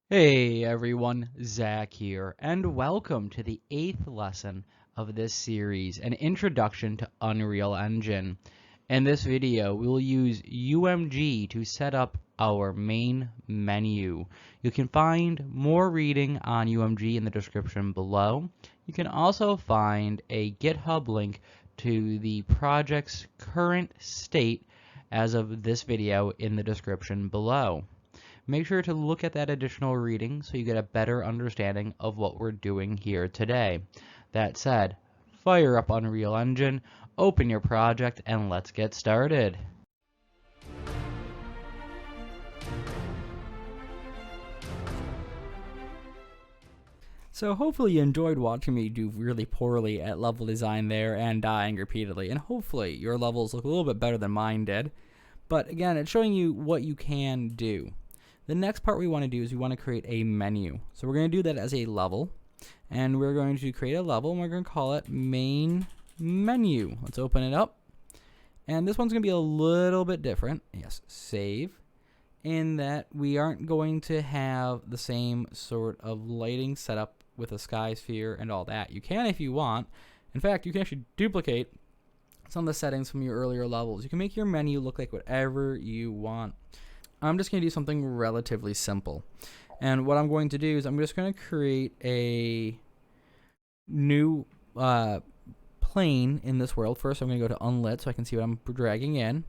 Hey everyone, Zach here, and welcome to the 8th lesson of this series, an introduction to Unreal Engine. In this video, we'll use UMG to set up our main menu. You can find more reading on UMG in the description below. You can also find a GitHub link to the project's current state as of this video in the description below. Make sure to look at that additional reading so you get a better understanding of what we're doing here today. That said, fire up Unreal Engine, open your project, and let's get started. So hopefully you enjoyed watching me do really poorly at level design there and dying repeatedly, and hopefully your levels look a little bit better than mine did. But again, it's showing you what you can do. The next part we want to do is we want to create a menu. So we're going to do that as a level, and we're going to create a level, and we're going to call it main menu. Let's open it up, and this one's going to be a little bit different. Yes, save. In that we aren't going to have the same sort of lighting setup with a sky sphere and all that. You can if you want. In fact, you can actually duplicate some of the settings from your earlier levels. You can make your menu look like whatever you want. I'm just going to do something relatively simple. And what I'm going to do is I'm just going to create a new plane in this world. First, I'm going to go to unlit so I can see what I'm dragging in.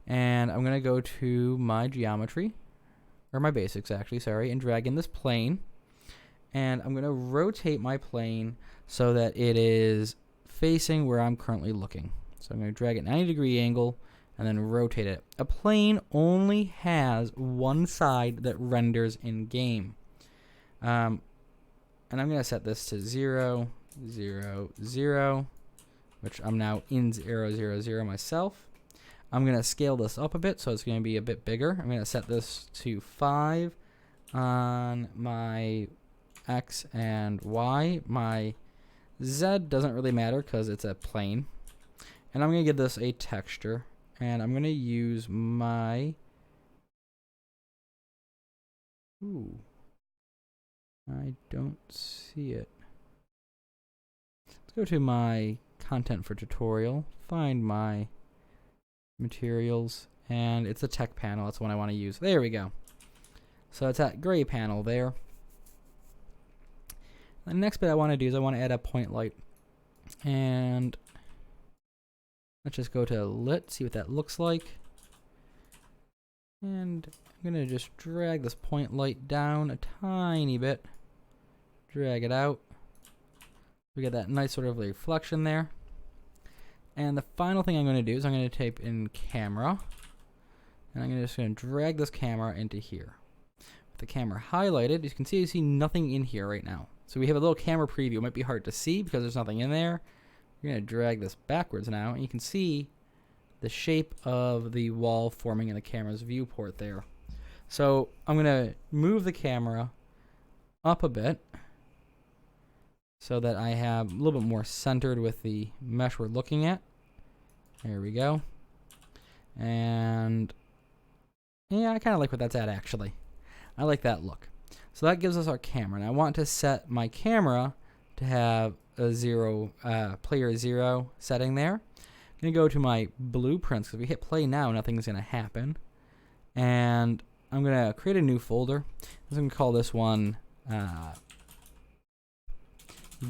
And I'm going to go to my geometry, or my basics actually, sorry, and drag in this plane. And I'm going to rotate my plane so that it is facing where I'm currently looking. So I'm going to drag it 90-degree angle and then rotate it. A plane only has one side that renders in game. And I'm going to set this to 0, 0, 0, which I'm now in 0, 0, 0 myself. I'm going to scale this up a bit so it's going to be a bit bigger. I'm going to set this to 5 on my X and Y. My Z doesn't really matter because it's a plane. And I'm going to give this a texture. And I'm going to use my... Ooh. I don't see it. Let's go to my content for tutorial. Find my materials, and it's a tech panel. That's the one I want to use. There we go. So it's that gray panel there. The next bit I want to do is I want to add a point light, and let's just go to lit, see what that looks like. And I'm going to just drag this point light down a tiny bit, drag it out. We get that nice sort of reflection there. And the final thing I'm going to do is I'm going to type in camera, and I'm just going to drag this camera into here. With the camera highlighted, you can see nothing in here right now. So we have a little camera preview. It might be hard to see because there's nothing in there. We're going to drag this backwards now, and you can see the shape of the wall forming in the camera's viewport there. So I'm going to move the camera up a bit so that I have a little bit more centered with the mesh we're looking at. There we go. And yeah, I kind of like what that's at actually. I like that look. So that gives us our camera. And I want to set my camera to have a player 0 setting there. I'm going to go to my blueprints because if we hit play now, nothing's going to happen. And I'm going to create a new folder. I'm going to call this one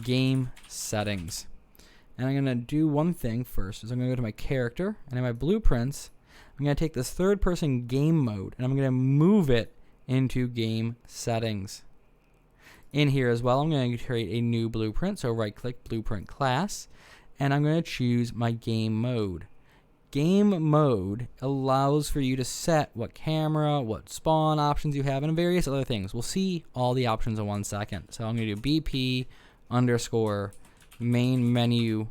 game settings. And I'm going to do one thing first. Is I'm going to go to my character, and in my blueprints, I'm going to take this third person game mode, and I'm going to move it into game settings. In here as well, I'm going to create a new blueprint. So right click blueprint class, and I'm going to choose my game mode. Game mode allows for you to set what camera, what spawn options you have, and various other things. We'll see all the options in 1 second. So I'm going to do BP _ main menu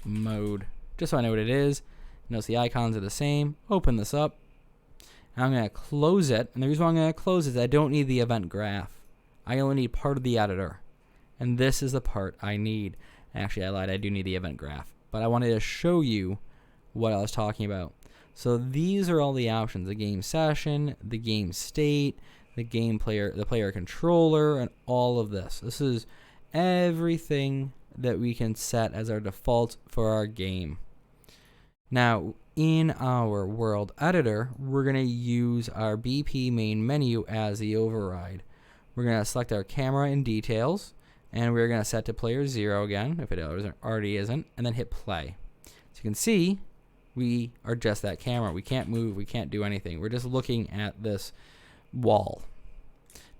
mode, just so I know what it is. Notice the icons are the same. Open this up. And I'm going to close it. And the reason why I'm going to close it is I don't need the event graph. I only need part of the editor. And this is the part I need. Actually, I lied. I do need the event graph. But I wanted to show you what I was talking about. So these are all the options: the game session, the game state, the player controller, and all of this. This is everything that we can set as our default for our game. Now, in our world editor, we're going to use our BP main menu as the override. We're going to select our camera and details, and we're going to set to player 0 again, if it already isn't, and then hit play. So you can see we are just that camera. We can't move, we can't do anything. We're just looking at this wall.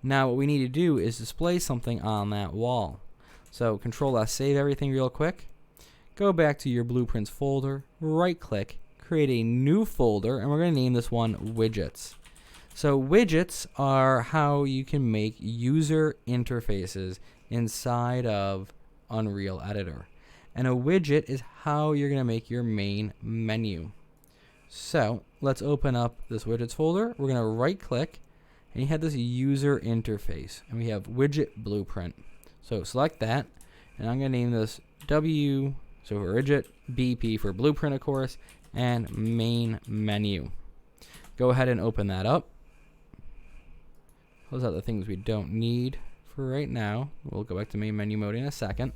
Now what we need to do is display something on that wall. So Control S, save everything real quick. Go back to your blueprints folder, right click, create a new folder, and we're going to name this one widgets. So widgets are how you can make user interfaces inside of Unreal Editor. And a widget is how you're going to make your main menu. So let's open up this widgets folder. We're going to right click, and you have this user interface, and we have widget blueprint. So select that, and I'm going to name this W, so for widget, BP for blueprint of course, and main menu. Go ahead and open that up. Close out the things we don't need for right now. We'll go back to main menu mode in a second.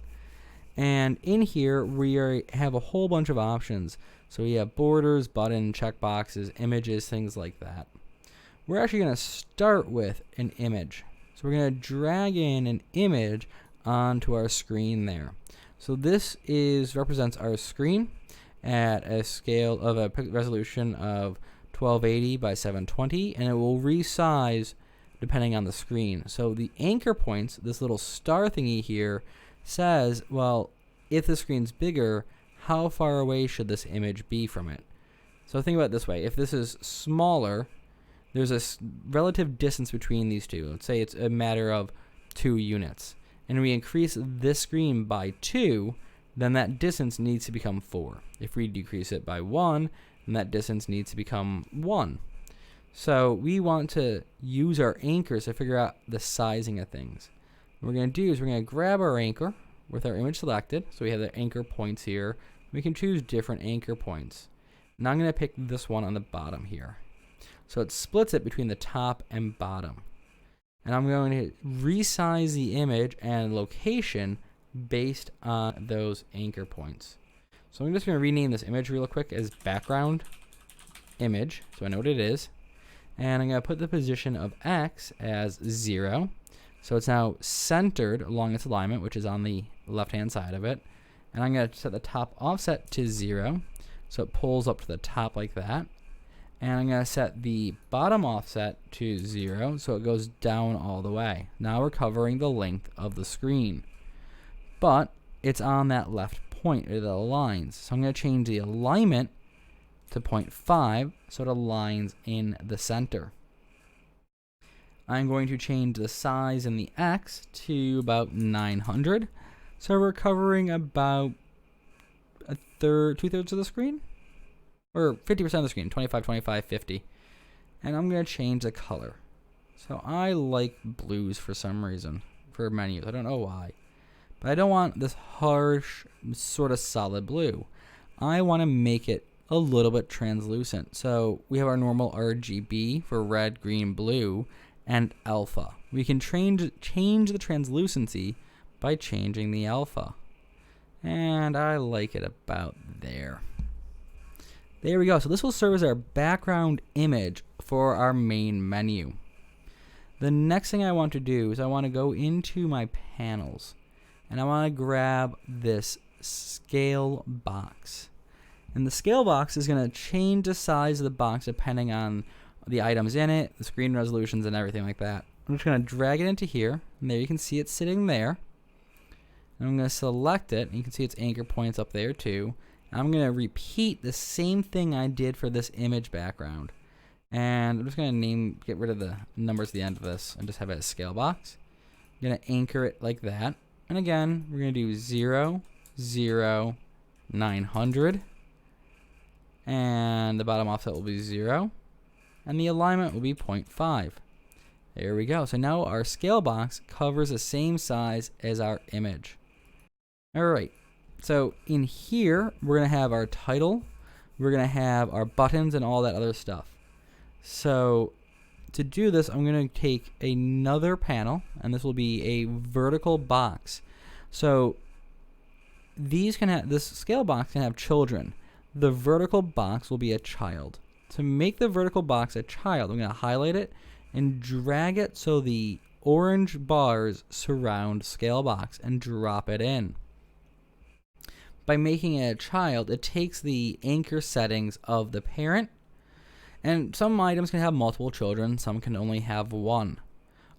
And in here we have a whole bunch of options. So we have borders, button, checkboxes, images, things like that. We're actually going to start with an image. So we're going to drag in an image onto our screen there. So this represents our screen at a scale of a resolution of 1280 by 720, and it will resize depending on the screen. So the anchor points, this little star thingy here, says, well, if the screen's bigger, how far away should this image be from it? So think about it this way. If this is smaller, there's a relative distance between these two. Let's say it's a matter of 2 units. And we increase this screen by 2, then that distance needs to become 4. If we decrease it by 1, then that distance needs to become 1. So we want to use our anchors to figure out the sizing of things. What we're going to do is we're going to grab our anchor with our image selected. So we have the anchor points here. We can choose different anchor points. Now I'm going to pick this one on the bottom here. So it splits it between the top and bottom. And I'm going to resize the image and location based on those anchor points. So I'm just going to rename this image real quick as background image, so I know what it is. And I'm going to put the position of X as 0. So it's now centered along its alignment, which is on the left-hand side of it. And I'm going to set the top offset to 0. So it pulls up to the top like that. And I'm going to set the bottom offset to 0, so it goes down all the way. Now we're covering the length of the screen. But it's on that left point, or the aligns. So I'm going to change the alignment to 0.5, so it aligns in the center. I'm going to change the size in the X to about 900. So we're covering about two-thirds of the screen? Or 50% of the screen, 25, 25, 50. And I'm going to change the color. So I like blues for some reason, for menus. I don't know why. But I don't want this harsh, sort of solid blue. I want to make it a little bit translucent. So we have our normal RGB for red, green, blue, and alpha. We can change the translucency by changing the alpha. And I like it about there. There we go. So this will serve as our background image for our main menu. The next thing I want to do is I want to go into my panels, and I want to grab this scale box. And the scale box is going to change the size of the box depending on the items in it, the screen resolutions, and everything like that. I'm just going to drag it into here, and there you can see it sitting there. And I'm going to select it, and you can see its anchor points up there too. I'm going to repeat the same thing I did for this image background. And I'm just going to get rid of the numbers at the end of this and just have it as scale box. I'm going to anchor it like that. And again, we're going to do 0, 0, 900. And the bottom offset will be 0. And the alignment will be 0.5. There we go. So now our scale box covers the same size as our image. All right. So in here, we're going to have our title, we're going to have our buttons and all that other stuff. So to do this, I'm going to take another panel, and this will be a vertical box. So these can have, this scale box can have children. The vertical box will be a child. To make the vertical box a child, I'm going to highlight it and drag it so the orange bars surround scale box and drop it in. By making it a child, it takes the anchor settings of the parent, and some items can have multiple children, some can only have one.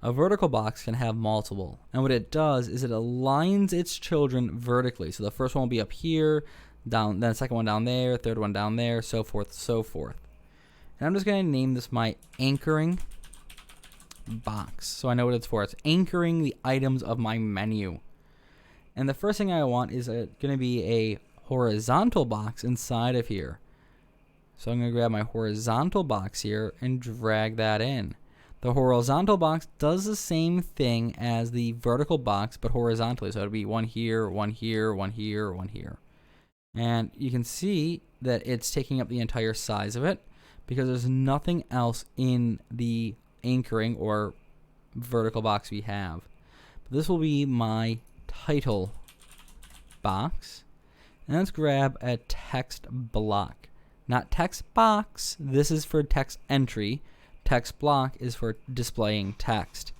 A vertical box can have multiple, and what it does is it aligns its children vertically. So the first one will be up here, down, then the second one down there, third one down there, so forth, so forth. And I'm just going to name this my anchoring box, so I know what it's for. It's anchoring the items of my menu. And the first thing I want is going to be a horizontal box inside of here. So I'm going to grab my horizontal box here and drag that in. The horizontal box does the same thing as the vertical box, but horizontally. So it'll be one here, one here, one here, one here. And you can see that it's taking up the entire size of it because there's nothing else in the anchoring or vertical box we have. But this will be my title box. And let's grab a text block. Not text box. This is for text entry. Text block is for displaying text.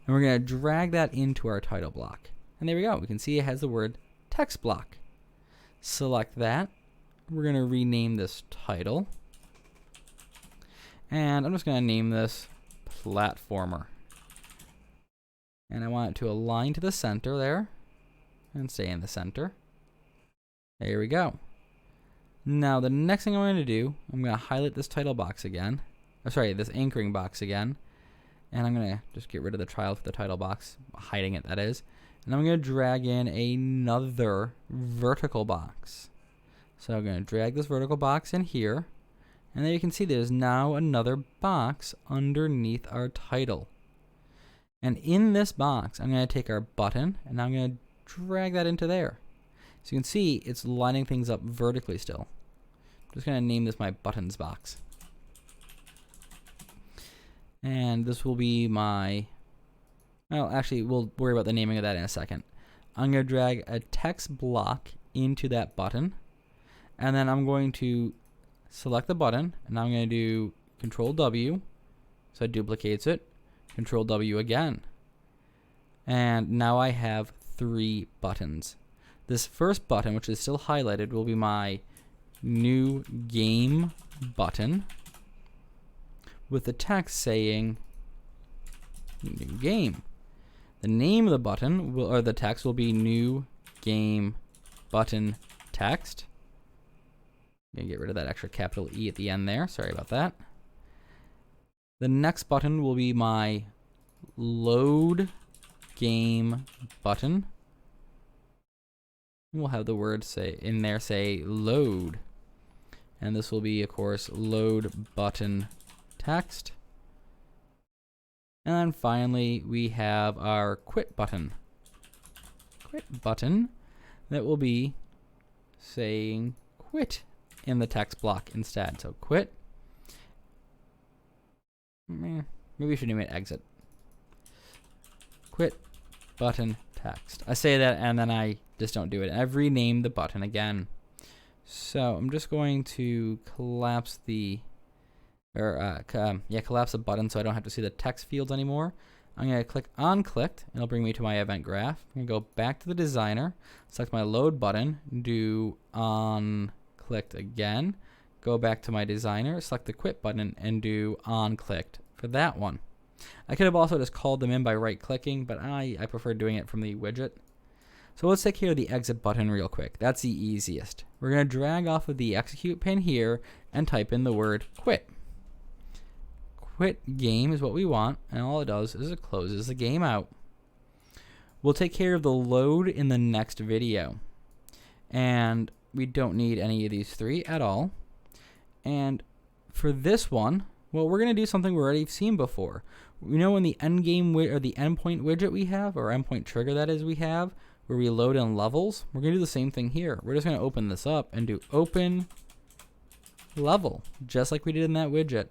And we're going to drag that into our title block. And there we go. We can see it has the word text block. Select that. We're going to rename this title. And I'm just going to name this platformer. And I want it to align to the center there. And stay in the center. There we go. Now the next thing I'm going to do, I'm going to highlight this title box again. This anchoring box again. And I'm going to just get rid of the child for the title box, hiding it, that is. And I'm going to drag in another vertical box. So I'm going to drag this vertical box in here. And then you can see there's now another box underneath our title. And in this box, I'm going to take our button and I'm going to drag that into there. So you can see it's lining things up vertically still. I'm just going to name this my buttons box. And this will be my, well, actually, we'll worry about the naming of that in a second. I'm going to drag a text block into that button. And then I'm going to select the button. And I'm going to do Control W. So it duplicates it. Control W again. And now I have 3 buttons. This first button, which is still highlighted, will be my new game button with the text saying new game. The name of the button will, or the text will be new game button text. I'm gonna get rid of that extra capital E at the end there. Sorry about that. The next button will be my load game button. We'll have the word say in there say load. And this will be, of course, load button text. And then finally, we have our quit button. Quit button that will be saying quit in the text block instead. So quit. Maybe we should name it exit. Quit button text. I say that and then I just don't do it. I've renamed the button again. So I'm just going to collapse the, collapse the button so I don't have to see the text fields anymore. I'm going to click on clicked and it'll bring me to my event graph. I'm going to go back to the designer, select my load button, do on clicked again, go back to my designer, select the quit button and do on clicked for that one. I could have also just called them in by right clicking, but I prefer doing it from the widget. So let's take care of the exit button real quick. That's the easiest. We're going to drag off of the execute pin here and type in the word quit. Quit game is what we want, and all it does is it closes the game out. We'll take care of the load in the next video. And we don't need any of these 3 at all. And for this one, well, we're going to do something we've already seen before. You know, in the endgame or the endpoint widget we have, or endpoint trigger that is we have, where we load in levels, we're going to do the same thing here. We're just going to open this up and do open level, just like we did in that widget.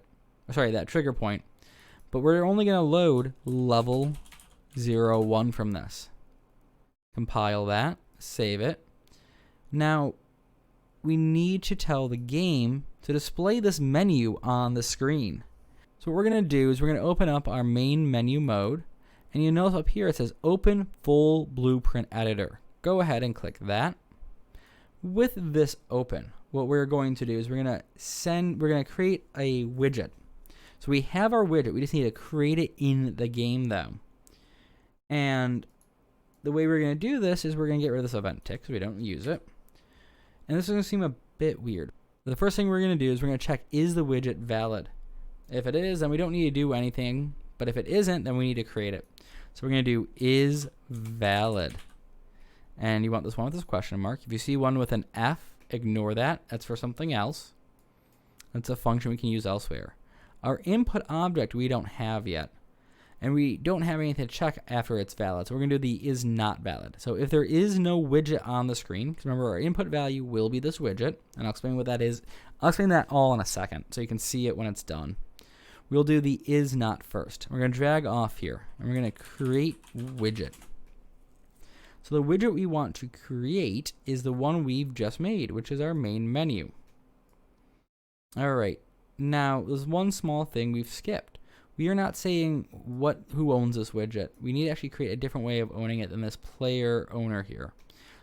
Sorry, that trigger point. But we're only going to load level 0, 1 from this. Compile that, save it. Now, we need to tell the game to display this menu on the screen. So what we're going to do is we're going to open up our main menu mode, and you notice up here it says Open Full Blueprint Editor. Go ahead and click that. With this open, what we're going to do is we're going to create a widget. So we have our widget, we just need to create it in the game though. And the way we're going to do this is we're going to get rid of this event tick because we don't use it. And this is going to seem a bit weird. The first thing we're going to do is we're going to check, is the widget valid? If it is, then we don't need to do anything. But if it isn't, then we need to create it. So we're going to do is valid. And you want this one with this question mark. If you see one with an F, ignore that. That's for something else. That's a function we can use elsewhere. Our input object we don't have yet. And we don't have anything to check after it's valid. So we're going to do the is not valid. So if there is no widget on the screen, because remember our input value will be this widget, and I'll explain what that is. I'll explain that all in a second so you can see it when it's done. We'll do the is not first. We're going to drag off here, and we're going to create widget. So the widget we want to create is the one we've just made, which is our main menu. All right. Now, there's one small thing we've skipped. We are not saying who owns this widget. We need to actually create a different way of owning it than this player owner here.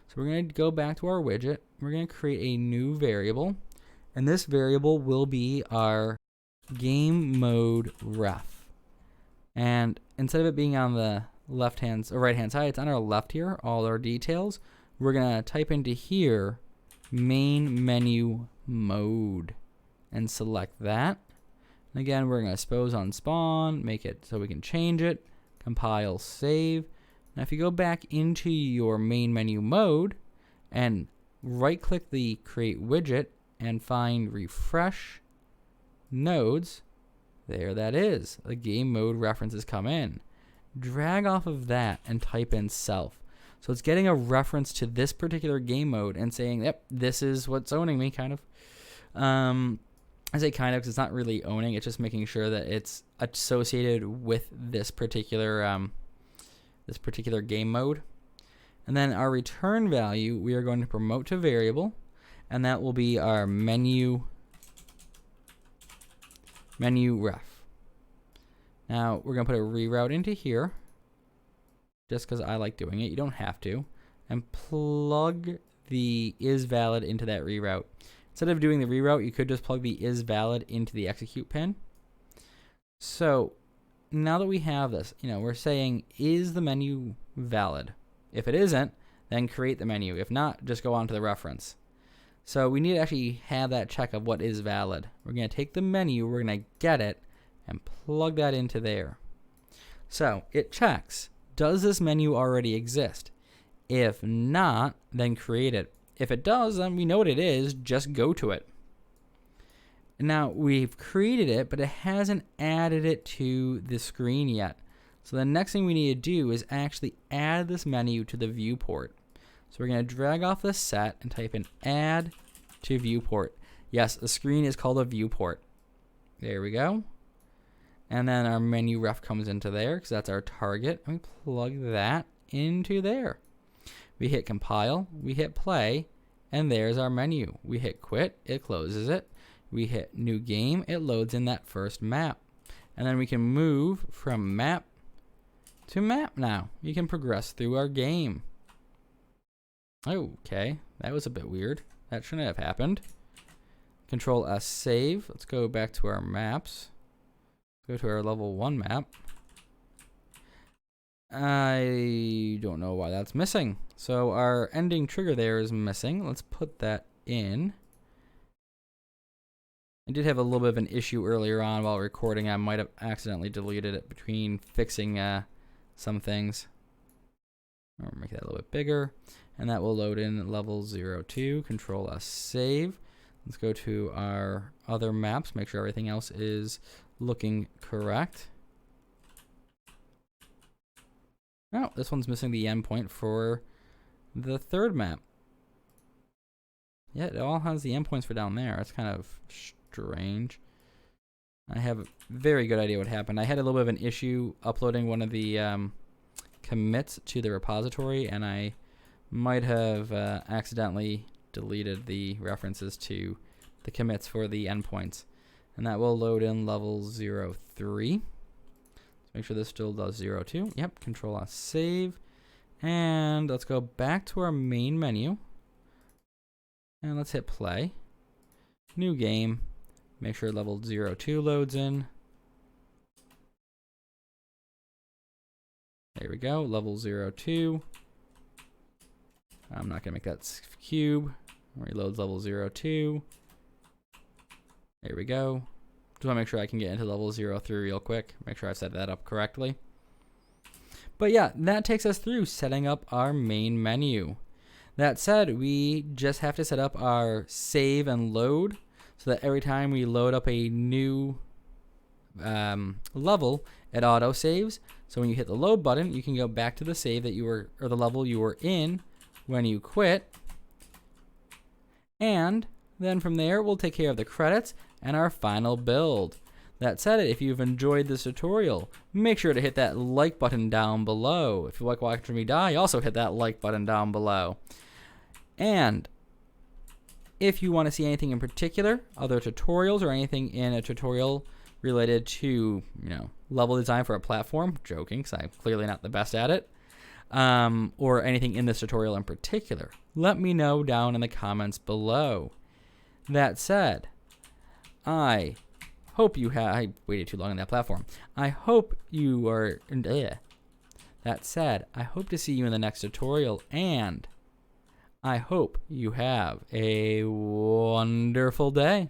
So we're going to go back to our widget. We're going to create a new variable, and this variable will be our game mode ref. And instead of it being on the left hand or right hand side, it's on our left here, all our details. We're going to type into here main menu mode and select that. And again, we're going to suppose on spawn, make it so we can change it, compile, save. Now if you go back into your main menu mode and right click the create widget and find refresh nodes, there that is. The game mode references come in. Drag off of that and type in self. So it's getting a reference to this particular game mode and saying, yep, this is what's owning me, kind of. I say kind of because it's not really owning. It's just making sure that it's associated with this particular game mode. And then our return value, we are going to promote to variable, and that will be our menu ref. Now we're going to put a reroute into here, just because I like doing it. You don't have to. And plug the is valid into that reroute. Instead of doing the reroute, you could just plug the is valid into the execute pin. So now that we have this, we're saying, is the menu valid? If it isn't, then create the menu. If not, just go on to the reference. So we need to actually have that check of what is valid. We're going to take the menu, we're going to get it, and plug that into there. So it checks, does this menu already exist? If not, then create it. If it does, then we know what it is, just go to it. Now we've created it, but it hasn't added it to the screen yet. So the next thing we need to do is actually add this menu to the viewport. So we're going to drag off the set and type in add to viewport. Yes, the screen is called a viewport. There we go. And then our menu ref comes into there because that's our target. And we plug that into there. We hit compile, we hit play, and there's our menu. We hit quit, it closes it. We hit new game, it loads in that first map. And then we can move from map to map now. You can progress through our game. Okay, that was a bit weird. That shouldn't have happened. Control S save. Let's go back to our maps. Go to our level 1 map. I don't know why that's missing. So our ending trigger there is missing. Let's put that in. I did have a little bit of an issue earlier on while recording. I might have accidentally deleted it between fixing some things. I'll make that a little bit bigger. And that will load in level 02. Control S save. Let's go to our other maps. Make sure everything else is looking correct. Oh, this one's missing the endpoint for the third map. Yeah, it all has the endpoints for down there. It's kind of strange. I have a very good idea what happened. I had a little bit of an issue uploading one of the commits to the repository, and I might have accidentally deleted the references to the commits for the endpoints. And that will load in level 03. Let's make sure this still does 02. Yep, Control S save. And let's go back to our main menu. And let's hit play. New game. Make sure level 02 loads in. There we go, level 02. I'm not gonna make that cube. Reloads level 02. There we go. Just wanna make sure I can get into level 03 real quick. Make sure I set that up correctly. But yeah, that takes us through setting up our main menu. That said, we just have to set up our save and load so that every time we load up a new level, it auto saves. So when you hit the load button, you can go back to the save that you were, or the level you were in when you quit. And then from there, we'll take care of the credits and our final build. That said, if you've enjoyed this tutorial, make sure to hit that like button down below. If you like watching me die, also hit that like button down below. And if you want to see anything in particular, other tutorials or anything in a tutorial related to, level design for a platform, joking, because I'm clearly not the best at it, or anything in this tutorial in particular, let me know down in the comments below. That said, I hope you have, I waited too long on that platform. I hope you are, that said, I hope to see you in the next tutorial, and I hope you have a wonderful day.